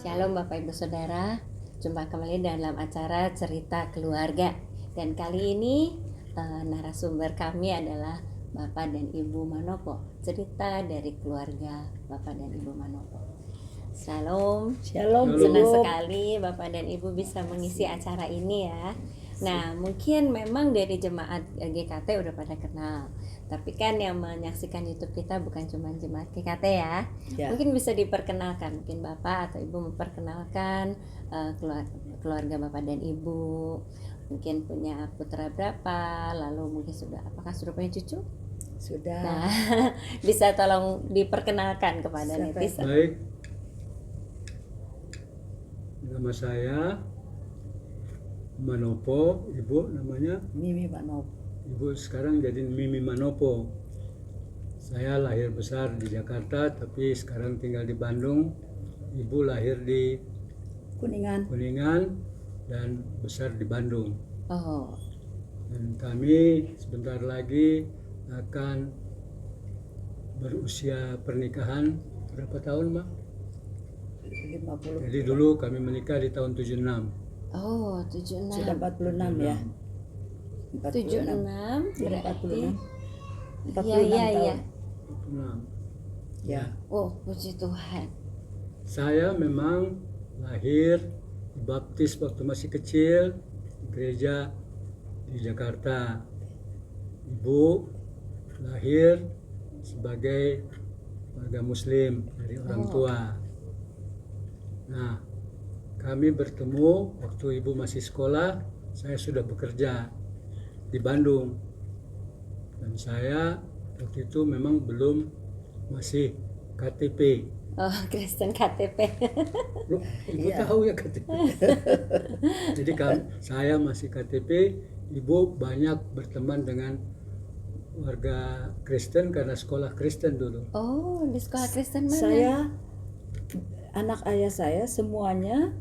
Shalom Bapak Ibu Saudara, jumpa kembali dalam acara Cerita Keluarga. Dan kali ini narasumber kami adalah Bapak dan Ibu Manopo. Cerita dari keluarga Bapak dan Ibu Manopo. Shalom. Shalom, Senang Ibu. sekali Bapak dan Ibu bisa mengisi acara ini ya. Nah, mungkin memang dari jemaat GKT udah pada kenal. Tapi kan yang menyaksikan YouTube kita bukan cuma jemaat GKT ya. Ya. Mungkin bisa diperkenalkan, mungkin Bapak atau Ibu memperkenalkan keluarga Bapak dan Ibu. Mungkin punya putra berapa, lalu mungkin apakah sudah punya cucu? Sudah. Nah, bisa tolong diperkenalkan kepada Siapa? netizen. Baik, nama saya Manopo, Ibu namanya. Mimi Manopo. Ibu sekarang jadi Mimi Manopo. Saya lahir besar di Jakarta, tapi sekarang tinggal di Bandung. Ibu lahir di Kuningan. Kuningan dan besar di Bandung. Oh, Dan kami sebentar lagi akan berusia pernikahan berapa tahun, Mak? 50. Jadi dulu kami menikah di tahun 76. oh 76. Sudah 46 ya. 76 Sudah berarti 46. 46 iya iya tahun. iya. 46. Ya. Oh, puji Tuhan. Saya memang lahir dibaptis waktu masih kecil di gereja di Jakarta. Ibu lahir sebagai warga Muslim dari orang tua. Nah, kami bertemu waktu ibu masih sekolah. Saya sudah bekerja di Bandung, dan saya waktu itu memang belum masih KTP. Oh, Kristen KTP. Loh, ibu Iya. tahu ya KTP. Jadi saya masih KTP, ibu banyak berteman dengan warga Kristen karena sekolah Kristen dulu. Oh, di sekolah Kristen mana? Saya, anak ayah saya semuanya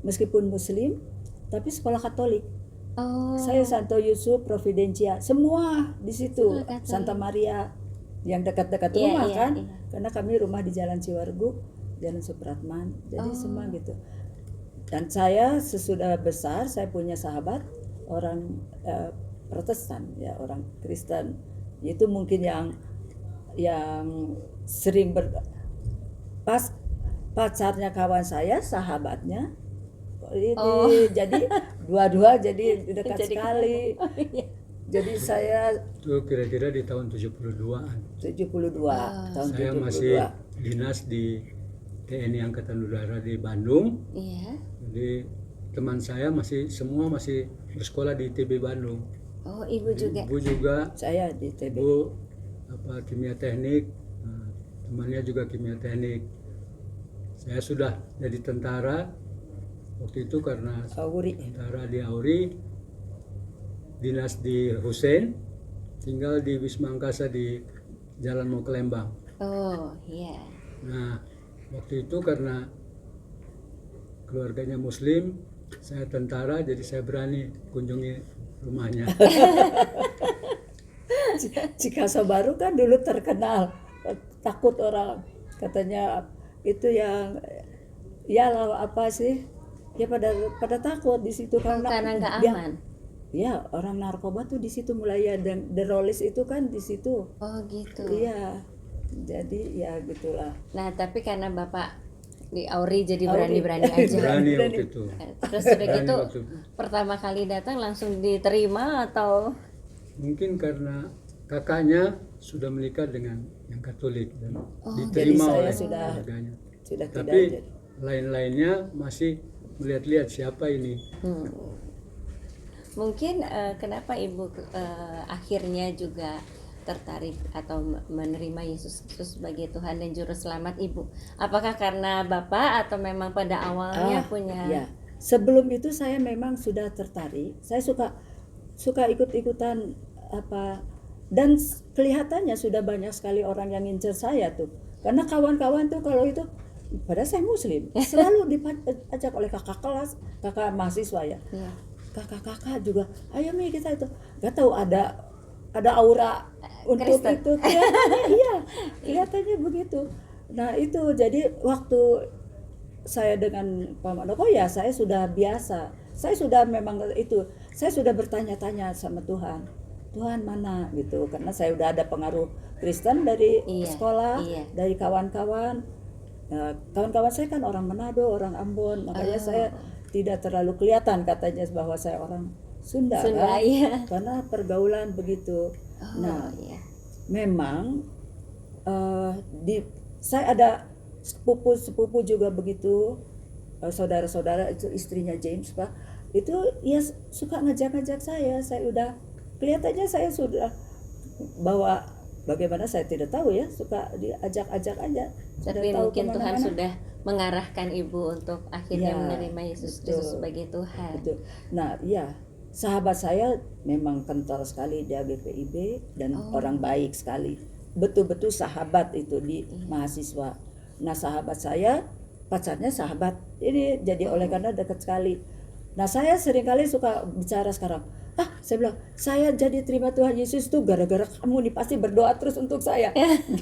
meskipun Muslim, tapi sekolah Katolik. Oh, Saya Santo Yusuf, Providencia, semua di situ. Sekolah Katolik. Santa Maria yang dekat-dekat Iya, rumah iya, kan, iya. karena kami rumah di Jalan Ciwargu, Jalan Supratman, jadi semua gitu. Dan saya sesudah besar, saya punya sahabat orang Protestan, ya orang Kristen. Itu mungkin yang sering pas pacarnya kawan saya, sahabatnya. Ini jadi dua-dua jadi dekat Jadi sekali. Oh, iya. Jadi saya Itu kira-kira di tahun 72-an. 72 tahun Saya 72. masih dinas di TNI Angkatan Udara di Bandung. Iya. Jadi teman saya semua masih bersekolah di ITB Bandung. Oh, Ibu juga. Ibu juga, Saya di TB. ibu kimia teknik, temannya juga kimia teknik. Saya sudah jadi tentara waktu itu karena Auri. tentara di Auri, dinas di Hussein, tinggal di Wisma Angkasa di Jalan mau ke Lembang. Oh, iya. Nah, waktu itu karena keluarganya Muslim, saya tentara, jadi saya berani kunjungi rumahnya. Cikasa Baru kan dulu terkenal, takut orang katanya itu yang ya apa sih, ya pada takut di situ Karena nggak dia- aman. ya orang narkoba tuh di situ mulai ya, dan The Rollies itu kan di situ. Oh, gitu. Iya, jadi ya gitulah. Nah, tapi karena Bapak di Auri jadi Auri. berani-berani aja. Berani waktu itu. Terus udah Berani gitu waktu itu. pertama kali datang langsung diterima atau Mungkin karena kakaknya sudah menikah dengan yang Katolik dan jadi diterima saya oleh sudah keluarganya. tidak Tapi jadi. lain-lainnya masih melihat-lihat siapa ini. mungkin kenapa Ibu akhirnya juga tertarik atau menerima Yesus Kristus sebagai Tuhan dan Juru Selamat Ibu? Apakah karena Bapak atau memang pada awalnya punya? Ya, sebelum itu saya memang sudah tertarik. Saya suka ikut-ikutan apa, dan kelihatannya sudah banyak sekali orang yang ngincer saya tuh. Karena kawan-kawan tuh kalau itu, padahal saya Muslim, selalu diajak oleh kakak kelas, kakak mahasiswa ya. Iya. Kakak-kakak juga, ayo Mi kita itu. Gak tahu ada aura untuk Kristen. itu, kelihatannya iya, kelihatannya begitu. Nah itu jadi waktu saya dengan Pak Mandoko ya saya sudah biasa. Saya sudah memang itu, saya sudah bertanya-tanya sama Tuhan. Tuhan mana gitu, karena saya udah ada pengaruh Kristen dari Iya, sekolah, iya. dari kawan-kawan. Kawan-kawan saya kan orang Manado, orang Ambon, makanya saya tidak terlalu kelihatan katanya bahwa saya orang Sunda, Sunda, kan? iya. Karena pergaulan begitu. Nah, Iya. memang saya ada sepupu juga begitu, saudara-saudara itu istrinya James Pak, itu ya suka ngajak-ngajak saya udah kelihatannya saya sudah bawa bagaimana saya tidak tahu ya, suka diajak-ajak aja. Sudah Tapi tahu mungkin Tuhan kemana-mana. sudah mengarahkan Ibu untuk akhirnya Ya, menerima Yesus betul. Kristus sebagai Tuhan. Betul. Nah, iya, sahabat saya memang kental sekali dia GPIB dan orang baik sekali. Betul-betul sahabat itu di mahasiswa. Nah, sahabat saya pacarnya sahabat. Ini jadi oleh karena dekat sekali. Nah, saya seringkali suka bicara sekarang. Saya bilang, saya jadi terima Tuhan Yesus tuh gara-gara kamu nih, pasti berdoa terus untuk saya. Gitu.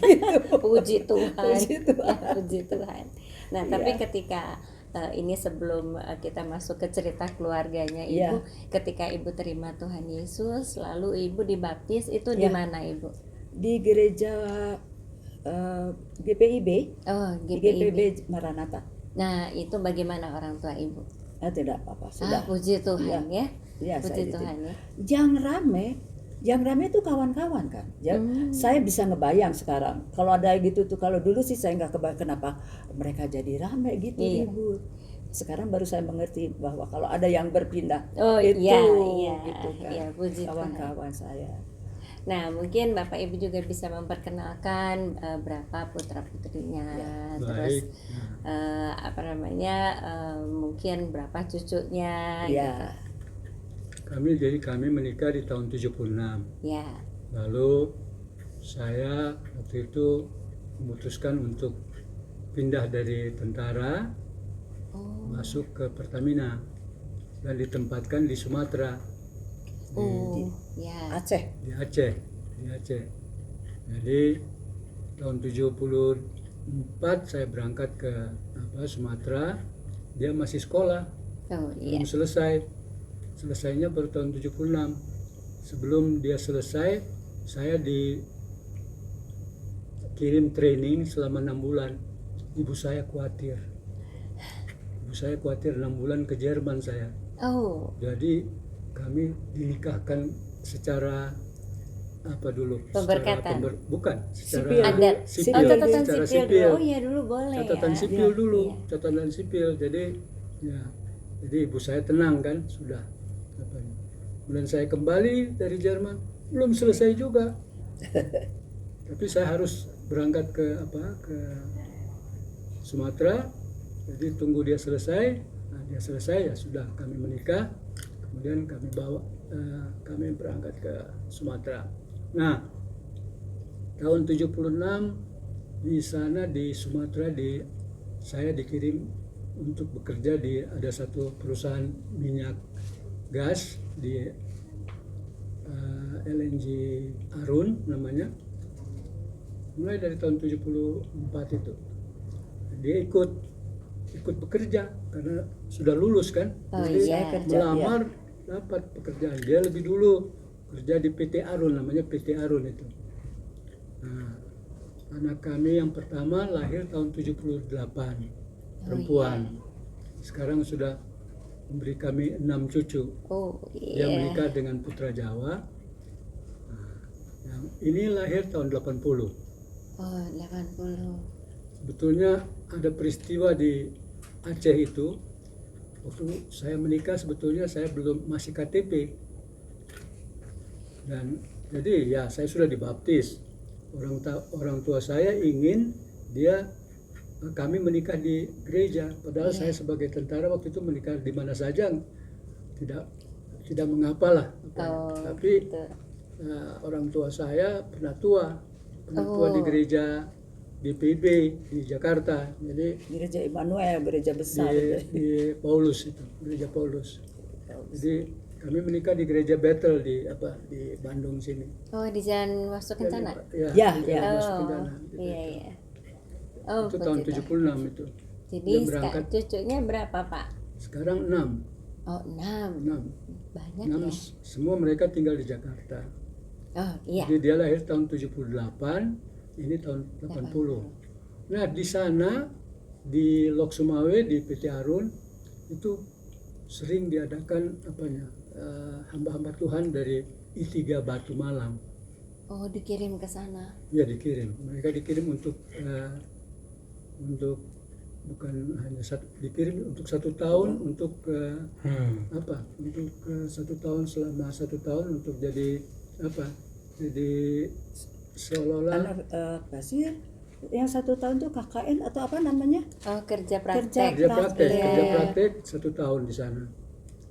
Puji Tuhan. Puji Tuhan. Ya, puji Tuhan. Nah, tapi ketika ini sebelum kita masuk ke cerita keluarganya Ibu, ketika Ibu terima Tuhan Yesus, lalu Ibu dibaptis, itu di mana Ibu? Di gereja GPIB, Oh, di GPIB. GPIB Maranatha. Nah, itu bagaimana orang tua Ibu? Tidak apa-apa, sudah. Puji Tuhan ya. Iya, Puji saya Tuhan ya. yang rame itu kawan-kawan kan. Saya bisa ngebayang sekarang. Kalau ada gitu tuh, kalau dulu sih saya nggak kebayang kenapa mereka jadi rame gitu ribut. Sekarang baru saya mengerti bahwa kalau ada yang berpindah itu iya, gitu kan. iya, puji Tuhan. Kawan-kawan saya. Nah, mungkin Bapak Ibu juga bisa memperkenalkan berapa putra putrinya, terus Baik. mungkin berapa cucunya. Ya. Kami menikah di tahun 76. Ya. Lalu saya waktu itu memutuskan untuk pindah dari tentara masuk ke Pertamina dan ditempatkan di Sumatera, Aceh. di Aceh. Jadi tahun 74 saya berangkat ke Sumatera, dia masih sekolah, belum selesainya baru tahun 76. Sebelum dia selesai, saya dikirim training selama 6 bulan. Ibu saya khawatir 6 bulan ke Jerman saya. Jadi kami dinikahkan secara apa dulu? Pemberkatan. Secara Adat. sipil. Catatan Secara sipil sipil. dulu. Oh iya, dulu boleh Catatan ya. sipil dulu, Iya. catatan sipil. Jadi ibu saya tenang kan, sudah. Kemudian saya kembali dari Jerman, belum selesai juga. Tapi saya harus berangkat ke Sumatera. Jadi tunggu dia selesai. Nah, dia selesai ya sudah, kami menikah. Kemudian kami berangkat ke Sumatera. Nah, tahun 76 di sana di Sumatera saya dikirim untuk bekerja di ada satu perusahaan minyak gas di LNG Arun namanya. Mulai dari tahun 74 itu dia ikut bekerja karena sudah lulus kan. Jadi melamar dapat pekerjaan. Dia lebih dulu kerja di PT Arun, namanya PT Arun itu. Nah, anak kami yang pertama lahir tahun 78, perempuan. Sekarang sudah memberi kami 6 cucu. Dia menikah dengan putra Jawa. Nah, yang ini lahir tahun 80. 80. Sebetulnya ada peristiwa di Aceh itu. Waktu saya menikah sebetulnya saya masih KTP. Dan jadi ya saya sudah dibaptis. Orang tua saya ingin kami menikah di gereja, padahal saya sebagai tentara waktu itu menikah di mana saja tidak mengapa lah. Tapi orang tua saya pernah tua di gereja GPIB di Jakarta. Jadi gereja Immanuel, gereja besar di Paulus itu, gereja Paulus. Jadi kami menikah di gereja Bethel di Bandung sini. Di Jalan Masuk Kencana. Ya. Masuk Kencana. Iya. Itu tahun 76 itu. Jadi Dia berangkat. cucunya berapa Pak? Sekarang 6. Oh 6. 6. Banyak 6 ya. semua mereka tinggal di Jakarta. Oh iya. Jadi dia lahir tahun 78, ini tahun 80. Nah, di sana di Lok Sumawe di PT Arun itu sering diadakan hamba-hamba Tuhan dari I3 Batu Malang. Oh dikirim ke sana. Ya dikirim. Mereka dikirim untuk bukan hanya dikirim untuk 1 tahun untuk untuk 1 tahun selama 1 tahun untuk jadi jadi seolah-olah apa sih yang 1 tahun tuh KKN atau apa namanya? Oh kerja praktek. kerja praktek, Iya. kerja praktek 1 tahun di sana.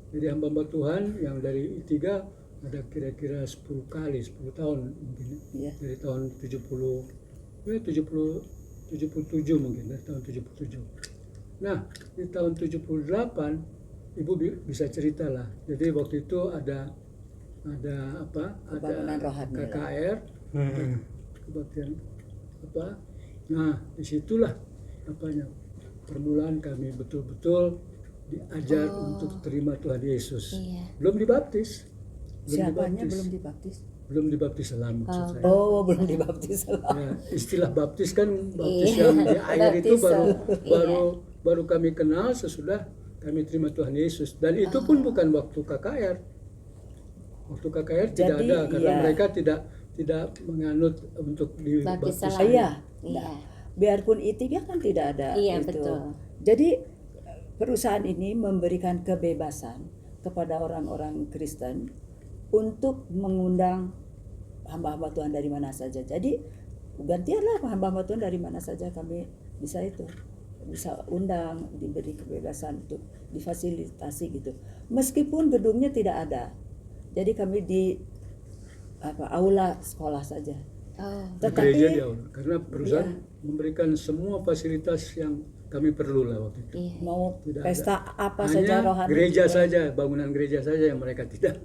Jadi hamba-hamba Tuhan yang dari I3 ada kira-kira 10 kali, 10 tahun mungkin. Iya. Dari tahun 77 mungkin, dari tahun 77. Nah, di tahun 78 Ibu bisa cerita lah. Jadi waktu itu ada Pembangunan rohani lah. KKR, kebaktian Nah, disitulah permulaan kami betul-betul diajar untuk terima Tuhan Yesus. Iya. Belum dibaptis. Siapanya belum dibaptis? Belum dibaptis selam maksud saya. Oh, belum dibaptis. Ya, istilah baptis kan baptis Iya. yang di air itu Baptisan. baru kami kenal sesudah kami terima Tuhan Yesus, dan itu pun bukan waktu KKR. Waktu KKR tidak Jadi, ada karena iya. mereka tidak menganut untuk dibaptis. Baptis selam. Iya. Iya. Biarpun I3 kan tidak ada Iya, itu. betul. Jadi perusahaan ini memberikan kebebasan kepada orang-orang Kristen untuk mengundang hamba-hamba Tuhan dari mana saja. Jadi gantianlah hamba-hamba Tuhan dari mana saja kami bisa undang, diberi kebebasan untuk difasilitasi gitu. Meskipun gedungnya tidak ada. Jadi kami di aula sekolah saja. Oh. Di gereja di aula. Karena perusahaan memberikan semua fasilitas yang kami perlu lah waktu itu. Iya. Mau Tidak pesta apa Hanya saja rohani. gereja juga. saja, bangunan gereja saja yang mereka tidak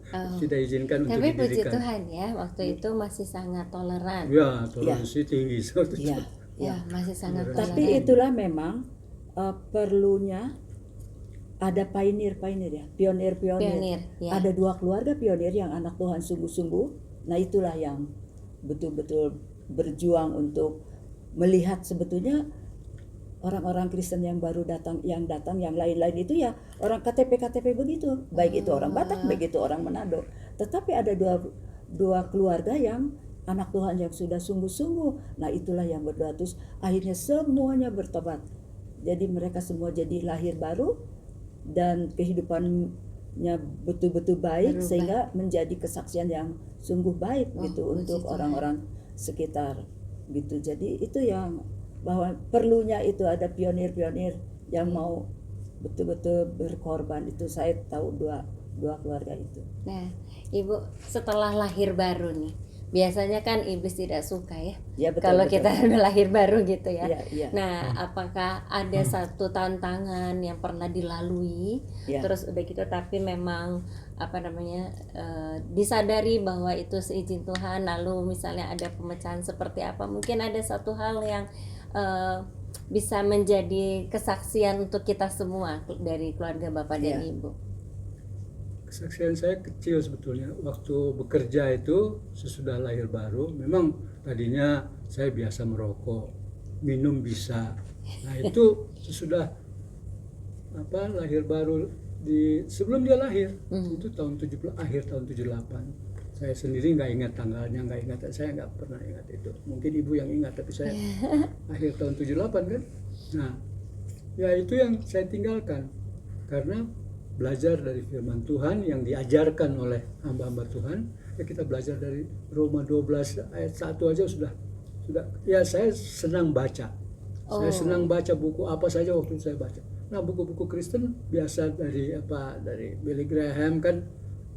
izinkan untuk Tapi puji didirikan. Tuhan ya, waktu itu masih sangat toleran. Ya, toleransi tinggi. Iya. Ya, masih sangat toleran. Tapi itulah memang perlunya ada pionir ya, pionir. Pionir, ya. Ada 2 keluarga pionir yang anak Tuhan sungguh-sungguh. Nah itulah yang betul-betul berjuang untuk melihat sebetulnya orang-orang Kristen yang baru datang yang lain-lain itu ya orang KTP begitu, baik itu orang Batak, baik itu orang Manado. Tetapi ada dua keluarga yang anak Tuhan yang sudah sungguh-sungguh. Nah itulah yang berdoa, terus akhirnya semuanya bertobat. Jadi mereka semua jadi lahir baru dan kehidupannya betul-betul baik. Berubah. Sehingga menjadi kesaksian yang sungguh baik gitu puji untuk Tuhan. orang-orang sekitar gitu. Jadi itu yang bahwa perlunya itu ada pionir-pionir yang mau betul-betul berkorban. Itu saya tahu dua keluarga itu. Nah, Ibu setelah lahir baru nih, biasanya kan iblis tidak suka ya, Ya, betul, kalau betul. kita udah lahir baru gitu ya. Iya, iya. Nah, apakah ada satu tantangan yang pernah dilalui, Ya. terus udah gitu tapi memang disadari bahwa itu seizin Tuhan, lalu misalnya ada pemecahan seperti apa? Mungkin ada satu hal yang bisa menjadi kesaksian untuk kita semua dari keluarga Bapak dan Ya. Ibu. Kesaksian saya kecil sebetulnya. Waktu bekerja itu sesudah lahir baru, memang tadinya saya biasa merokok, minum bisa. Nah itu sesudah lahir baru sebelum dia lahir, itu akhir tahun 78. Saya sendiri nggak ingat tanggalnya, saya nggak pernah ingat itu. Mungkin ibu yang ingat, tapi saya akhir tahun 78 kan. Nah, ya itu yang saya tinggalkan karena belajar dari firman Tuhan yang diajarkan oleh hamba-hamba Tuhan. Ya kita belajar dari Roma 12 ayat 1 aja sudah ya saya senang baca. Saya senang baca buku apa saja waktu saya baca. Nah, buku-buku Kristen biasa dari Billy Graham kan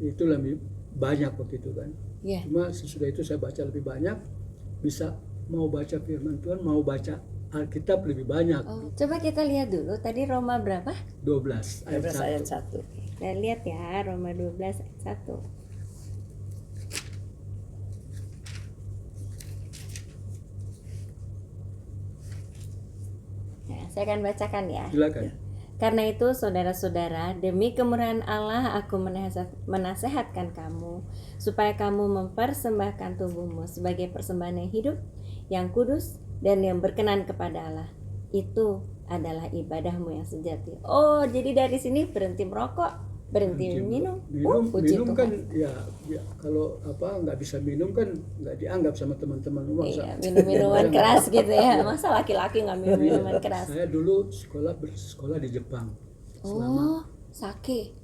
itu lebih banyak waktu itu kan. Yeah. Cuma sesudah itu saya baca lebih banyak, bisa mau baca firman Tuhan, mau baca Alkitab lebih banyak. Oh, coba kita lihat dulu tadi Roma berapa? 12 ayat 12 ayat 1. 1. Kita lihat ya, Roma 12 ayat 1. Nah, saya akan bacakan ya. Silakan. Karena itu saudara-saudara, demi kemurahan Allah aku menasehatkan kamu supaya kamu mempersembahkan tubuhmu sebagai persembahan yang hidup, yang kudus dan yang berkenan kepada Allah. Itu adalah ibadahmu yang sejati. Oh, jadi dari sini berhenti merokok, berhenti minum. Puji Minum Tuhan. kan ya kalau nggak bisa minum kan nggak dianggap sama teman-teman. Iya, minum-minuman keras gitu ya. Masa laki-laki nggak minum minuman keras? Saya dulu bersekolah di Jepang. Oh, sake.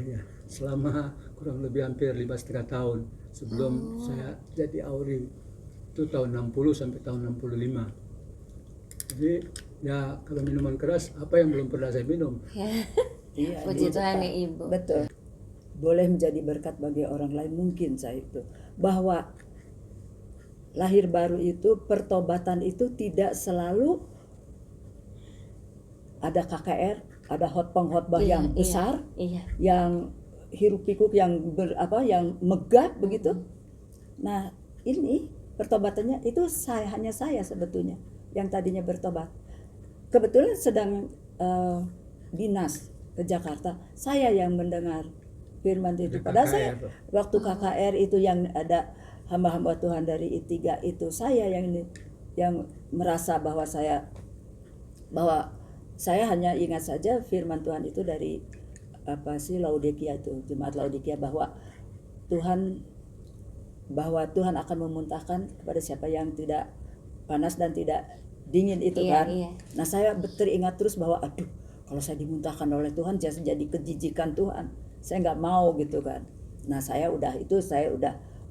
Ya, selama kurang lebih hampir 5,5 tahun sebelum saya jadi Auri, itu tahun 60 sampai tahun 65. Jadi ya kalau minuman keras apa yang belum pernah saya minum? Iya, Puji di Tuhan Jepang. ya Ibu. Betul. Boleh menjadi berkat bagi orang lain, mungkin saya itu. Bahwa lahir baru itu, pertobatan itu tidak selalu ada KKR, ada khotbah yang besar, yang hiruk pikuk, yang yang megah begitu. Nah, ini pertobatannya itu hanya saya sebetulnya yang tadinya bertobat. Kebetulan sedang dinas ke Jakarta, saya yang mendengar firman itu. Padahal saya waktu KKR itu yang ada hamba-hamba Tuhan dari I3 itu, saya yang merasa bahwa saya hanya ingat saja firman Tuhan itu dari Laodikia itu, jemaat Laodikia, bahwa Tuhan akan memuntahkan kepada siapa yang tidak panas dan tidak dingin itu kan. Nah, saya teringat terus bahwa aduh, kalau saya dimuntahkan oleh Tuhan jadi kejijikan Tuhan, saya nggak mau gitu kan. Nah, saya udah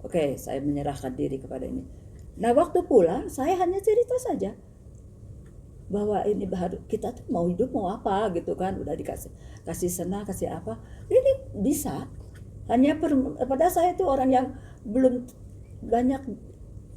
oke, saya menyerahkan diri kepada ini. Nah, waktu pulang saya hanya cerita saja bahwa ini kita tuh mau hidup mau apa gitu kan, udah kasih senang, kasih apa, ini bisa. Hanya padahal saya tuh orang yang belum banyak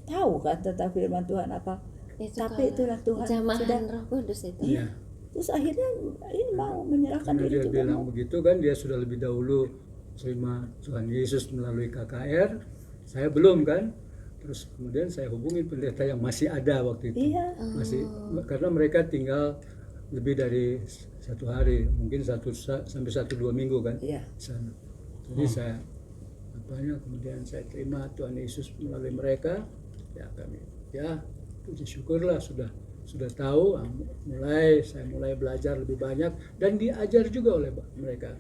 tahu kan tentang firman Tuhan apa. Tapi itulah Tuhan jamahan Roh Kudus itu. Iya. Terus akhirnya ini mau menyerahkan Karena diri dia juga bilang mau. begitu kan, dia sudah lebih dahulu terima Tuhan Yesus melalui KKR, saya belum kan. Terus kemudian saya hubungi pendeta yang masih ada waktu itu. Iya. Masih, karena mereka tinggal lebih dari 1 hari, mungkin 1 sampai 1-2 minggu kan. Iya. Di sana. Jadi saya kemudian saya terima Tuhan Yesus melalui mereka. Ya kami puji syukurlah sudah tahu, saya mulai belajar lebih banyak dan diajar juga oleh mereka.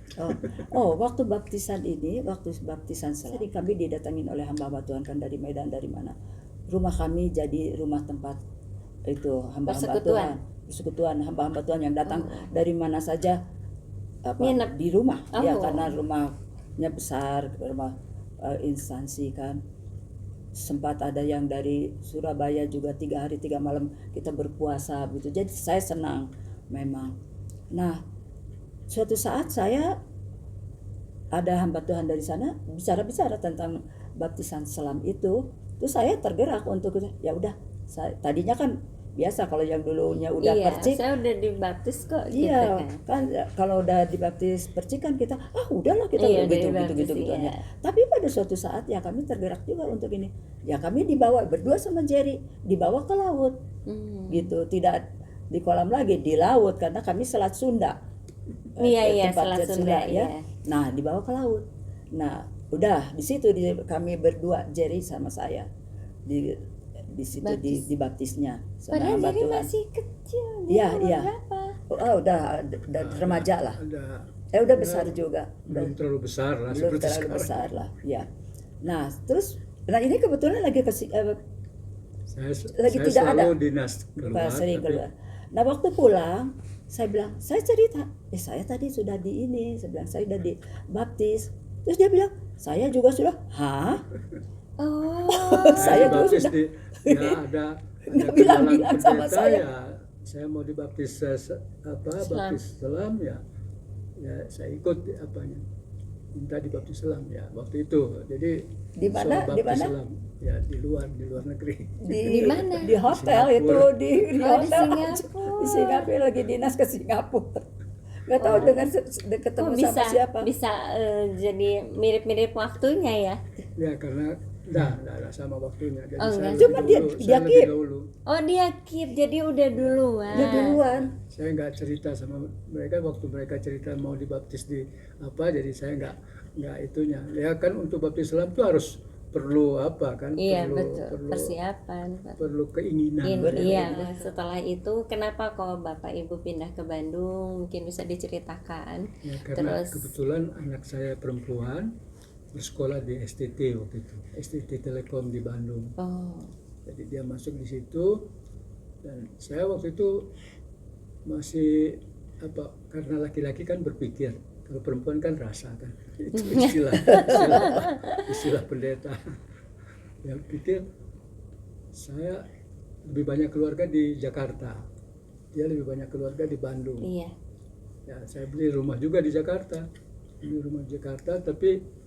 Waktu baptisan sering kami didatangin oleh hamba-hamba Tuhan kan dari Medan, dari mana. Rumah kami jadi rumah tempat itu hamba-hamba Tuhan, persekutuan hamba-hamba Tuhan yang datang dari mana saja di rumah. Ya, karena rumahnya besar, rumah instansi kan. Sempat ada yang dari Surabaya juga 3 hari 3 malam kita berpuasa gitu. Jadi saya senang memang. Nah, suatu saat saya ada hamba Tuhan dari sana bicara tentang baptisan selam itu. Terus saya tergerak untuk ya udah, tadinya kan biasa kalau yang dulunya udah percik. Saya udah dibaptis kok. Iya, gitu kan kalau udah dibaptis percik kan kita udahlah kita gitu. Tapi pada suatu saat ya kami tergerak juga untuk ini. Ya kami dibawa berdua sama Jerry, dibawa ke laut. Gitu, tidak di kolam lagi, di laut karena kami Selat Sunda. Selat Sunda ya. Nah, dibawa ke laut. Nah, udah di situ kami berdua, Jerry sama saya. Di situ dibaptisnya. Padahal Jerry masih kecil. Iya. Berapa? Udah remaja lah. Udah besar juga. Belum terlalu besar lah. Belum terlalu besar lah. Ya. Nah, terus ini kebetulan lagi saya tidak ada. Dinas keluar. Sering keluar. Nah, waktu pulang saya bilang, saya cerita, saya tadi sudah saya bilang saya sudah dibaptis. Terus dia bilang, saya juga sudah. Hah? Saya juga sudah. Ada bilang sama saya. Saya mau dibaptis baptis selam ya saya ikut minta dibaptis selam ya waktu itu. Jadi di mana? Selam ya di luar negeri. Di mana? Di hotel Singapura. di hotel di Singapura, lagi dinas ke Singapura. Nggak tahu dengan ketemu sama siapa. Bisa jadi mirip-mirip waktunya ya? Ya karena Enggak sama waktunya. Jadi saya cuma dia lebih dahulu. Oh dia keep, jadi udah duluan. Dia duluan. Saya nggak cerita sama mereka waktu mereka cerita mau dibaptis di apa, jadi saya nggak itunya. Ya kan untuk baptis Islam tuh harus perlu apa kan? Iya perlu, betul, perlu persiapan. perlu keinginan. Iya, setelah itu kenapa kok Bapak Ibu pindah ke Bandung? Mungkin bisa diceritakan. Ya, karena Terus kebetulan anak saya perempuan bersekolah di STT waktu itu, STT Telekom di Bandung. oh, Jadi dia masuk di situ dan saya waktu itu masih apa, karena laki-laki kan berpikir, kalau perempuan kan rasa kan. Itu istilah pendeta. Yang pikir saya lebih banyak keluarga di Jakarta, dia lebih banyak keluarga di Bandung. iya. Ya, saya beli rumah juga di Jakarta, tapi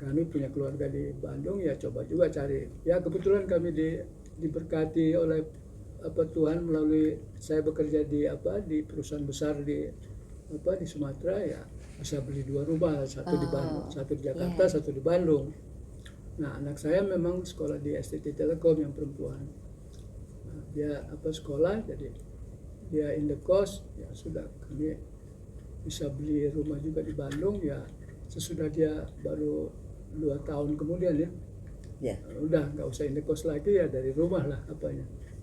kami punya keluarga di Bandung, ya coba juga cari. Ya kebetulan kami diberkati oleh apa Tuhan melalui saya bekerja di perusahaan besar di Sumatera, ya bisa beli 2 rumah, satu di Bandung, satu di Jakarta, satu di Bandung. Nah anak saya memang sekolah di STT Telekom yang perempuan. Nah, dia sekolah, jadi dia in the cost, ya sudah kami bisa beli rumah juga di Bandung, ya sesudah dia baru 2 tahun kemudian ya udah nggak usah in the cost lagi, ya dari rumah lah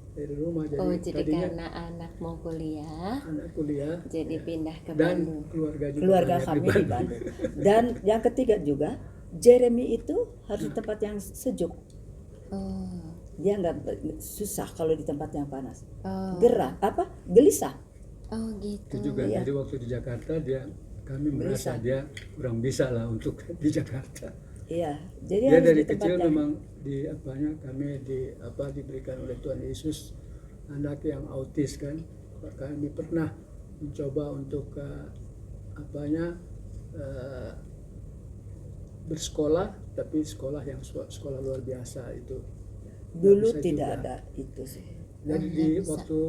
dari rumah. Jadi Jadi karena anak mau kuliah, anak kuliah jadi pindah ke dan Bandung. keluarga Kami di Bandung. Dan yang ketiga juga, Jeremy itu harus di tempat yang sejuk. Oh, Dia nggak susah kalau di tempat yang panas. oh, Gelisah. oh gitu. itu juga. Iya. Jadi waktu di Jakarta kami merasa Gelisah. dia kurang bisa lah untuk di Jakarta. Iya, jadi Dia harus dari di tempat kecil yang memang kami diberikan oleh Tuhan Yesus anak yang autis kan. Kami pernah mencoba untuk bersekolah, tapi sekolah yang sekolah luar biasa itu. dulu Bisa tidak juga. ada itu sih. Jadi Oh, di nggak bisa. waktu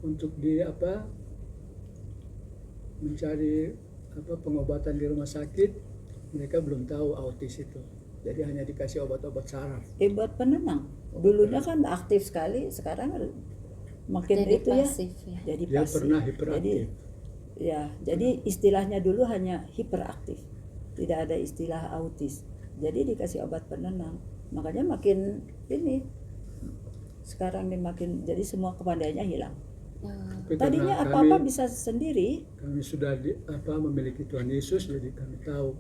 untuk mencari pengobatan di rumah sakit, mereka belum tahu autis itu. Jadi hanya dikasih obat-obat saraf. Buat penenang. Dulunya kan aktif sekali, sekarang makin Jadi itu pasif ya. Jadi Dia pasif. pernah hiperaktif. Jadi istilahnya dulu hanya hiperaktif. Tidak ada istilah autis. Jadi dikasih obat penenang. Makanya makin ini. Sekarang nih makin, jadi semua kepandaiannya hilang. Oh, Tapi Tadinya karena apa-apa bisa sendiri. kami sudah memiliki Tuhan Yesus, jadi kami tahu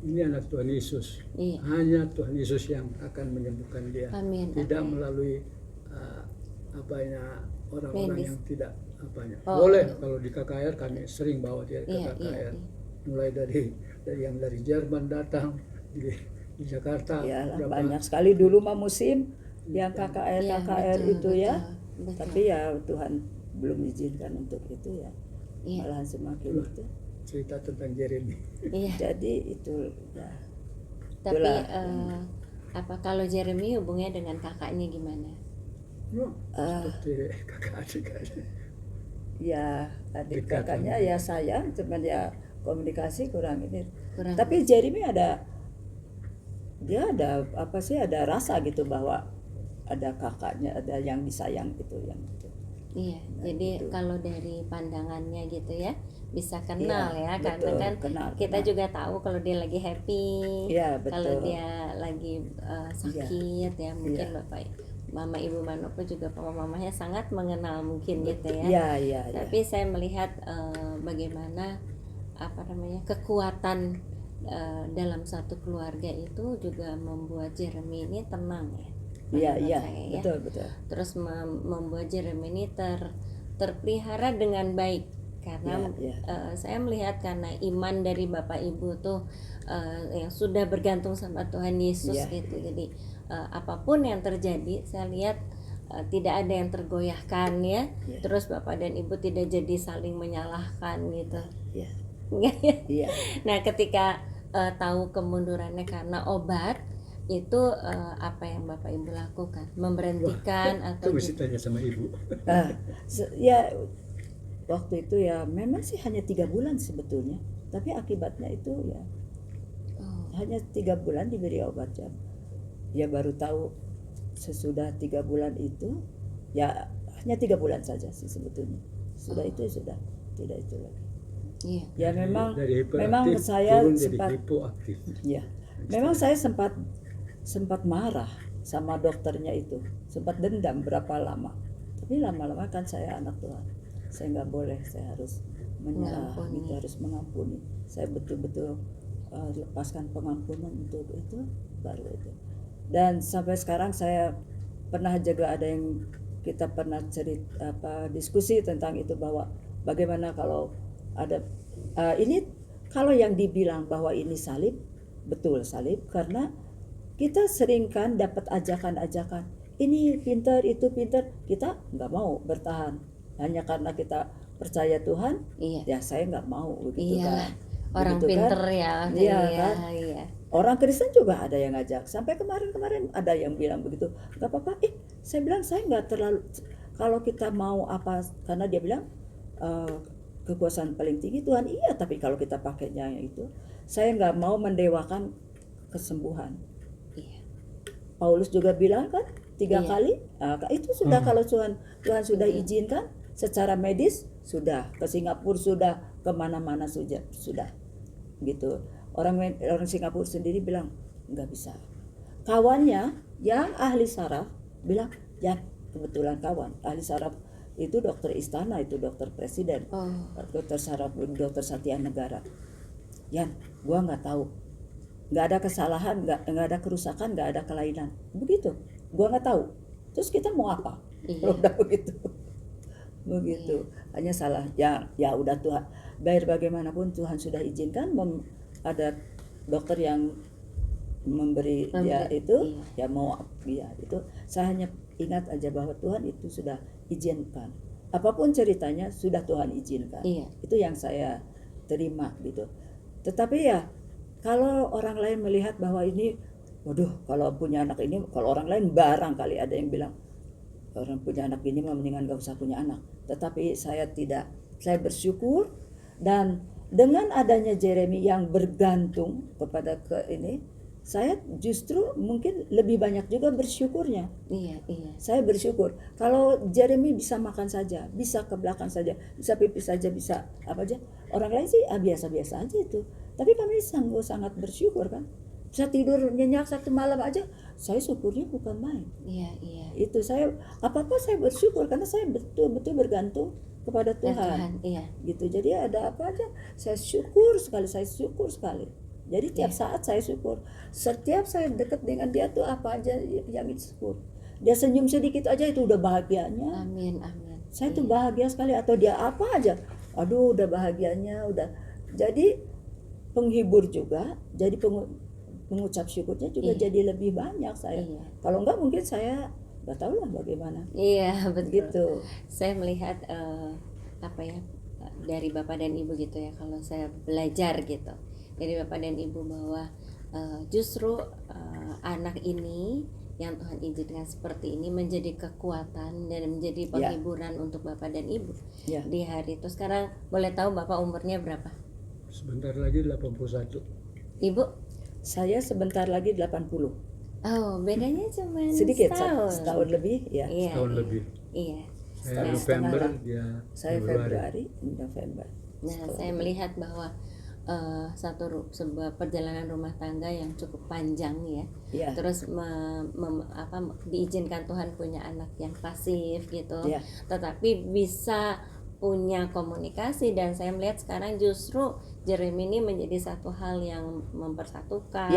ini anak Tuhan Yesus. iya. Hanya Tuhan Yesus yang akan menyembuhkan dia. Amin. Tidak amin. melalui orang-orang Medis. yang tidak Oh, boleh. iya. Kalau di KKR kami sering bawa dia ke Iya, KKR. iya. Mulai dari Jerman datang di Jakarta. Ya berapa- banyak sekali dulu mah musim yang KKR Iya, betul, itu ya. betul. Tapi ya Tuhan belum izinkan untuk itu ya. Iya. Malahan semakin Itulah itu. cerita tentang Jeremy. Iya. Jadi itu ya. Tapi Itulah. kalau Jeremy hubungnya dengan kakaknya gimana? Seperti kakak adik aja. Ya adik Dekat kakaknya ya sayang, cuman ya komunikasi kurang ini. Kurang. Tapi Jeremy ada ada rasa gitu bahwa ada kakaknya, ada yang disayang gitu yang itu. Iya, Nah, jadi gitu. kalau dari pandangannya gitu ya bisa kenal Iya, ya, karena betul, kan kenal. kita juga tahu kalau dia lagi happy, Iya, kalau betul. dia lagi sakit ya mungkin Iya. Bapak Mama Ibu Manopo juga papa mamanya sangat mengenal mungkin gitu ya. Iya, iya, iya. Tapi saya melihat bagaimana kekuatan dalam satu keluarga itu juga membuat Jeremy ini tenang ya. Iya, menurut iya, saya ya. betul. Terus membuat Jeremy ini terpelihara dengan baik karena Iya, iya. saya melihat karena iman dari Bapak Ibu tuh yang sudah bergantung sama Tuhan Yesus Iya. gitu. Jadi apapun yang terjadi saya lihat tidak ada yang tergoyahkan ya. Iya. Terus Bapak dan Ibu tidak jadi saling menyalahkan gitu. Iya. Iya. Nah, ketika tahu kemundurannya karena obat itu apa yang Bapak Ibu lakukan? Memberhentikan atau Itu mesti tanya sama ibu. Ya waktu itu ya memang sih hanya 3 bulan sebetulnya, tapi akibatnya itu ya Oh, hanya 3 bulan diberi obat ya baru tahu sesudah 3 bulan itu ya hanya 3 bulan saja sih sebetulnya. Sudah itu sudah tidak itu lagi. Iya. Ya memang dari hiperaktif memang saya turun jadi sempat hipoaktif. ya memang saya sempat marah sama dokternya itu, sempat dendam berapa lama. Tapi lama-lama kan saya anak Tuhan, saya nggak boleh, saya harus menyerah, Mengampuni. gitu, harus mengampuni. Saya betul-betul lepaskan pengampunan untuk itu, baru itu. Dan sampai sekarang saya pernah juga ada yang kita pernah diskusi tentang itu, bahwa bagaimana kalau ada ini, kalau yang dibilang bahwa ini salib, betul salib, karena kita sering kan dapat ajakan-ajakan ini pintar itu pintar, kita nggak mau bertahan hanya karena kita percaya Tuhan. Iya. Ya saya nggak mau begitu Iyalah, kan. orang Begitu pinter kan? ya. Iya Iya, kan? iya. Orang Kristen juga ada yang ngajak. Sampai kemarin ada yang bilang begitu. Gak apa-apa. Saya bilang saya nggak terlalu. Kalau kita mau apa, karena dia bilang kekuasaan paling tinggi Tuhan. Iya, tapi kalau kita pakainya yang itu, saya nggak mau mendewakan kesembuhan. Iya. Paulus juga bilang kan 3 Iya. kali. Itu sudah kalau Tuhan sudah izinkan secara medis, sudah ke Singapura, sudah kemana-mana sudah gitu. Orang Singapura sendiri bilang nggak bisa. Kawannya yang ahli saraf bilang, ya kebetulan kawan ahli saraf itu dokter istana, itu dokter presiden, dokter saraf, dokter Satya Negara. Yan, gua nggak tahu, nggak ada kesalahan, nggak ada kerusakan, nggak ada kelainan, begitu. Gua nggak tahu. Terus kita mau apa? Iya. Udah begitu. Hanya salah ya udah Tuhan. Biar bagaimanapun Tuhan sudah izinkan ada dokter yang memberi dia itu, ya mau ya itu. Saya hanya ingat aja bahwa Tuhan itu sudah izinkan. Apapun ceritanya sudah Tuhan izinkan. Iya. Itu yang saya terima gitu. Tetapi ya kalau orang lain melihat bahwa ini, waduh, kalau punya anak ini, kalau orang lain barangkali ada yang bilang orang punya anak ini mendingan gak usah punya anak. Tetapi saya tidak, saya bersyukur, dan dengan adanya Jeremy yang bergantung kepada ini, saya justru mungkin lebih banyak juga bersyukurnya. Iya. Saya bersyukur kalau Jeremy bisa makan saja, bisa ke belakang saja, bisa pipis saja, bisa apa aja. Orang lain sih biasa-biasa aja itu. Tapi kami sangat bersyukur kan. Bisa tidur nyenyak 1 malam aja, saya syukurnya bukan main. Iya. Itu saya apa-apa saya bersyukur karena saya betul-betul bergantung kepada Tuhan. Iya. Gitu. Jadi ada apa aja saya syukur sekali. Jadi tiap saat saya syukur. Setiap saya dekat dengan dia tuh apa aja yang syukur. Dia senyum sedikit aja itu udah bahagianya. Amin. Saya tuh bahagia sekali, atau dia apa aja. Aduh, udah bahagianya, udah. Jadi penghibur juga, jadi mengucap syukurnya juga jadi lebih banyak saya. Kalau enggak mungkin saya enggak tahu lah bagaimana. Iya, betul. Gitu. Saya melihat dari Bapak dan Ibu gitu ya, kalau saya belajar gitu dari Bapak dan Ibu bahwa justru anak ini yang Tuhan izinkan seperti ini menjadi kekuatan dan menjadi penghiburan untuk Bapak dan Ibu di hari itu. Sekarang boleh tahu Bapak umurnya berapa? Sebentar lagi 81. Ibu? Saya sebentar lagi 80. Oh, bedanya cuma sedikit, setahun. Setahun lebih ya. Setahun lebih. Iya. Saya November, dia saya Februari, November. Nah, saya melihat bahwa sebuah perjalanan rumah tangga yang cukup panjang ya. Terus diizinkan Tuhan punya anak yang pasif gitu. Tetapi bisa punya komunikasi, dan saya melihat sekarang justru Jeremy ini menjadi satu hal yang mempersatukan,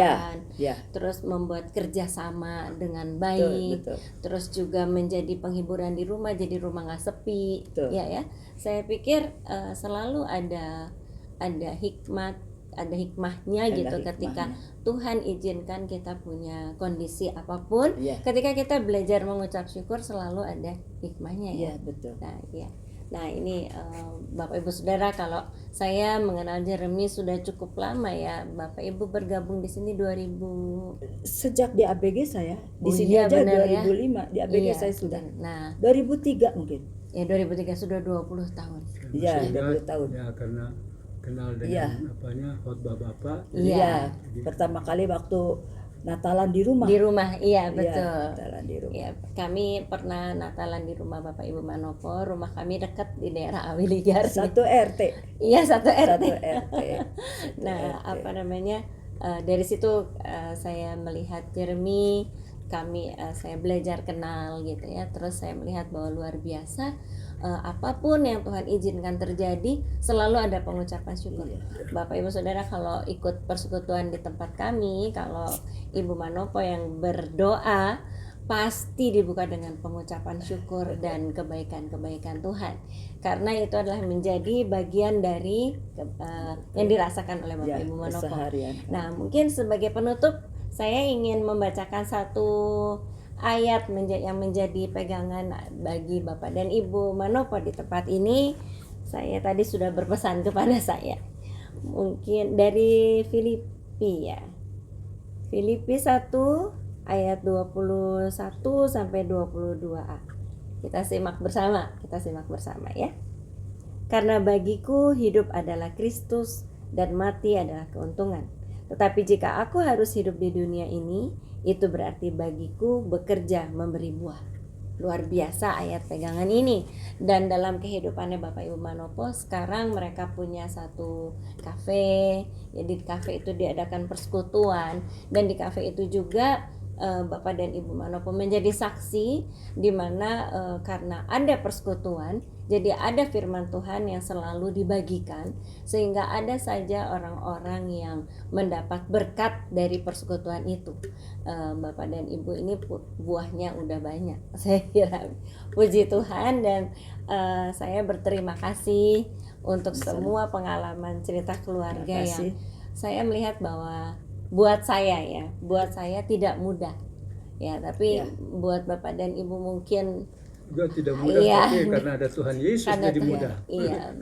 terus membuat kerjasama dengan baik, betul. Terus juga menjadi penghiburan di rumah, jadi rumah nggak sepi, ya. Saya pikir selalu ada hikmahnya gitu ketika Tuhan izinkan kita punya kondisi apapun, ketika kita belajar mengucap syukur selalu ada hikmahnya ya. Betul. Nah ini Bapak Ibu Saudara, kalau saya mengenal Jeremy sudah cukup lama ya. Bapak Ibu bergabung di sini 2000 sejak di ABG saya. Di sini aja 2005 di ABG saya sudah. Nah, 2003 mungkin. Ya 2003 sudah 20 tahun. Iya, 20 tahun. Ya karena kenal dengan khotbah Bapak. Iya. Pertama kali waktu Natalan di rumah. Di rumah, iya Iya, betul. Natalan di rumah. Ya, kami pernah Natalan di rumah Bapak Ibu Manopo. Rumah kami dekat di daerah Awiligar. Satu RT. Iya, satu RT. Satu RT. Nah, apa namanya? Dari situ saya melihat Jeremy, saya belajar kenal gitu ya. Terus saya melihat bahwa luar biasa, apapun yang Tuhan izinkan terjadi, selalu ada pengucapan syukur. Bapak Ibu Saudara, kalau ikut persekutuan di tempat kami, kalau Ibu Manopo yang berdoa, pasti dibuka dengan pengucapan syukur dan kebaikan-kebaikan Tuhan, karena itu adalah menjadi bagian dari yang dirasakan oleh Bapak Ya, Ibu Manopo. keseharian. Nah, mungkin sebagai penutup saya ingin membacakan satu ayat yang menjadi pegangan bagi Bapak dan Ibu Manopo di tempat ini. Saya tadi sudah berpesan kepada saya, mungkin dari Filipi ya, Filipi 1 ayat 21 sampai 22a. Kita simak bersama ya. Karena bagiku hidup adalah Kristus dan mati adalah keuntungan. Tetapi jika aku harus hidup di dunia ini, itu berarti bagiku bekerja memberi buah. Luar biasa ayat pegangan ini. Dan dalam kehidupannya Bapak Ibu Manopo, sekarang mereka punya satu kafe. Jadi di kafe itu diadakan persekutuan, dan di kafe itu juga Bapak dan Ibu Manopo menjadi saksi, di mana karena ada persekutuan, jadi ada firman Tuhan yang selalu dibagikan, sehingga ada saja orang-orang yang mendapat berkat dari persekutuan itu. Bapak dan Ibu ini buahnya udah banyak, saya kira. Puji Tuhan, dan saya berterima kasih untuk semua pengalaman cerita keluarga yang saya melihat bahwa buat saya tidak mudah ya, tapi buat Bapak dan Ibu mungkin juga tidak mudah, tapi karena ada Tuhan Yesus jadi mudah.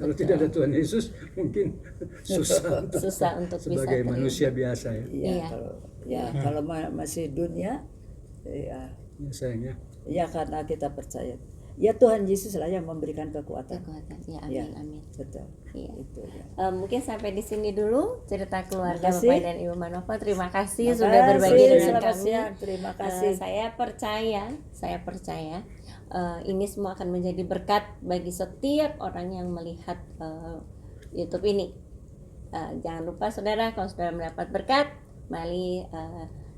Kalau tidak ada Tuhan Yesus mungkin susah untuk sebagai bisa manusia biasa ya. Kalau masih dunia sayangnya. Ya, karena kita percaya. Ya, Tuhan Yesus lah yang memberikan kekuatan. Ya, amin. Betul. Ya. Itu ya. Mungkin sampai di sini dulu cerita keluarga Makasih. Bapak dan Ibu Manopo. Terima kasih sudah berbagi dengan kami. Terima kasih. Saya percaya ini semua akan menjadi berkat bagi setiap orang yang melihat YouTube ini. Jangan lupa saudara, kalau sudah mendapat berkat, mari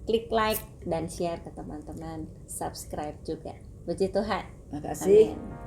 klik like dan share ke teman-teman, subscribe juga. Puji Tuhan. Makasih. Amin.